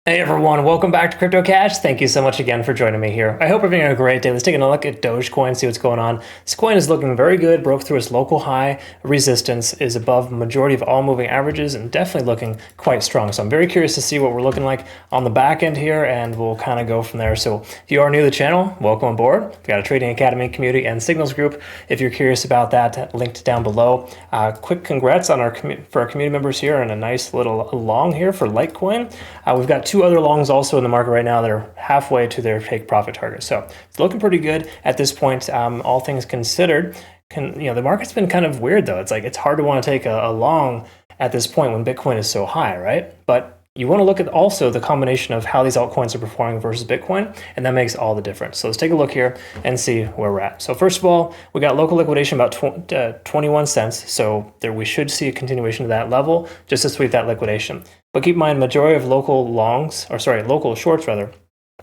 Hey everyone, welcome back to Crypto Cash. Thank you so much again for joining me here. I hope you're having a great day. Let's take a look at DOGECOIN, see what's going on. This coin is looking very good, broke through its local high, resistance is above the majority of all moving averages and definitely looking quite strong. So I'm very curious to see what we're looking like on the back end here, and we'll kind of go from there. So if you are new to the channel, welcome aboard. We've got a Trading Academy community and signals group. If you're curious about that, linked down below. Quick congrats on for our community members here and a nice little long here for Litecoin. We've got two other longs also in the market right now that are halfway to their take profit target. So it's looking pretty good at this point, all things considered. The market's been kind of weird though. It's like it's hard to want to take a long at this point when Bitcoin is so high, right? But you want to look at also the combination of how these altcoins are performing versus Bitcoin, and that makes all the difference. So let's take a look here and see where we're at. So first of all, we got local liquidation about 21 cents. So there we should see a continuation of that level just to sweep that liquidation. But keep in mind, majority of local shorts rather,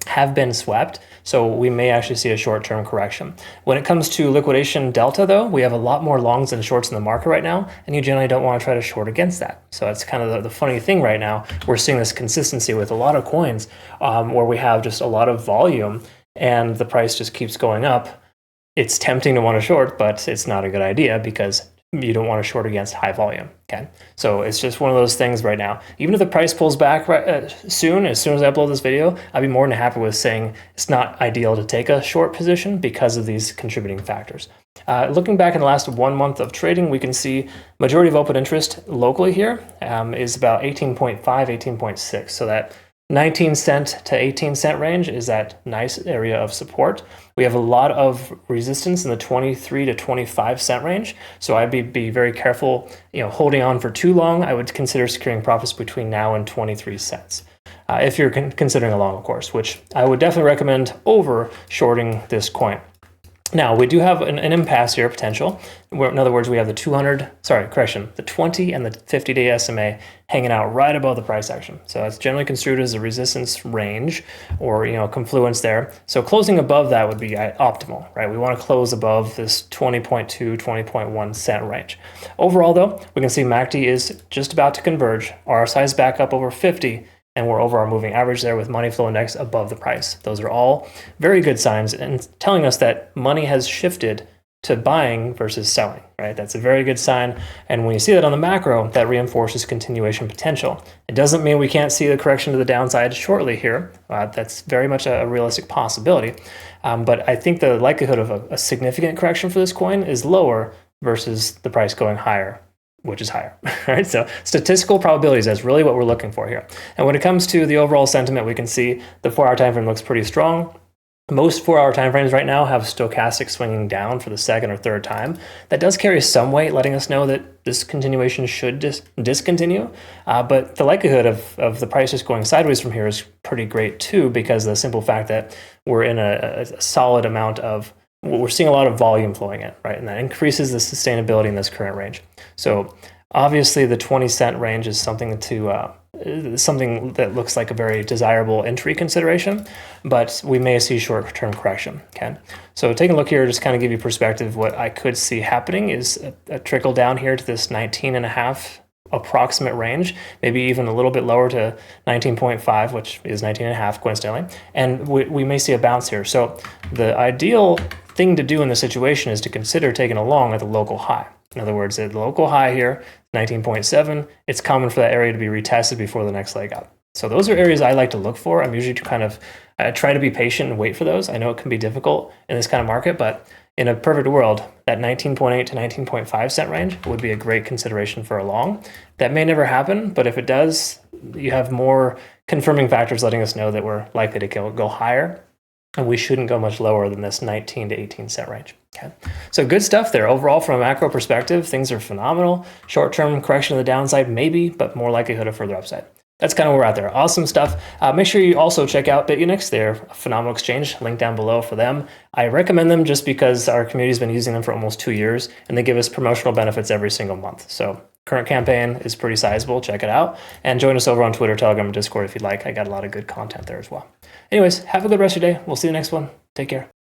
have been swept, so we may actually see a short-term correction. When it comes to liquidation delta, though, we have a lot more longs than shorts in the market right now, and you generally don't want to try to short against that. So that's kind of the funny thing right now. We're seeing this consistency with a lot of coins where we have just a lot of volume, and the price just keeps going up. It's tempting to want to short, but it's not a good idea because you don't want to short against high volume, okay? So it's just one of those things right now. Even if the price pulls back soon as I upload this video, I'd be more than happy with saying it's not ideal to take a short position because of these contributing factors. Looking back in the last 1 month of trading, we can see majority of open interest locally here is about 18.5, 18.6. So that 19 cent to 18 cent range is that nice area of support. We have a lot of resistance in the 23 to 25 cent range. So I'd be very careful, holding on for too long. I would consider securing profits between now and 23 cents. If you're considering a long, of course, which I would definitely recommend over shorting this coin. Now, we do have an impasse here potential. In other words, we have the 20 and the 50-day SMA hanging out right above the price action. So that's generally construed as a resistance range or, confluence there. So closing above that would be optimal, right? We want to close above this 20.2, 20.1 cent range. Overall, though, we can see MACD is just about to converge. RSI is back up over 50. And we're over our moving average there with money flow index above the price. Those are all very good signs and telling us that money has shifted to buying versus selling, right? That's a very good sign. And when you see that on the macro, that reinforces continuation potential. It doesn't mean we can't see the correction to the downside shortly here. That's very much a realistic possibility. But I think the likelihood of a significant correction for this coin is lower versus the price going higher, which is higher, right? So statistical probabilities, that's really what we're looking for here. And when it comes to the overall sentiment, we can see the 4-hour time frame looks pretty strong. Most 4-hour time frames right now have stochastic swinging down for the second or third time. That does carry some weight, letting us know that this continuation should discontinue. But the likelihood of the price just going sideways from here is pretty great too, because of the simple fact that we're in a solid amount of we're seeing a lot of volume flowing in, right? And that increases the sustainability in this current range. So obviously the 20 cent range is something that looks like a very desirable entry consideration, but we may see short-term correction, okay? So taking a look here, just kind of give you perspective, what I could see happening is a trickle down here to this 19.5 approximate range, maybe even a little bit lower to 19.5, which is 19.5 coincidentally, and we may see a bounce here. So the ideal thing to do in this situation is to consider taking a long at the local high. In other words, at the local high here, 19.7, it's common for that area to be retested before the next leg up. So those are areas I like to look for. I'm usually try to be patient and wait for those. I know it can be difficult in this kind of market, but in a perfect world, that 19.8 to 19.5 cent range would be a great consideration for a long. That may never happen, but if it does, you have more confirming factors letting us know that we're likely to go higher, and we shouldn't go much lower than this 19 to 18 cent range. Okay, so good stuff there. Overall, from a macro perspective, things are phenomenal. Short-term correction to the downside, maybe, but more likelihood of further upside. That's kind of where we're at there. Awesome stuff. Make sure you also check out Bitunix. They're a phenomenal exchange. Link down below for them. I recommend them just because our community's been using them for almost 2 years, and they give us promotional benefits every single month. So current campaign is pretty sizable. Check it out. And join us over on Twitter, Telegram, and Discord if you'd like. I got a lot of good content there as well. Anyways, have a good rest of your day. We'll see you next one. Take care.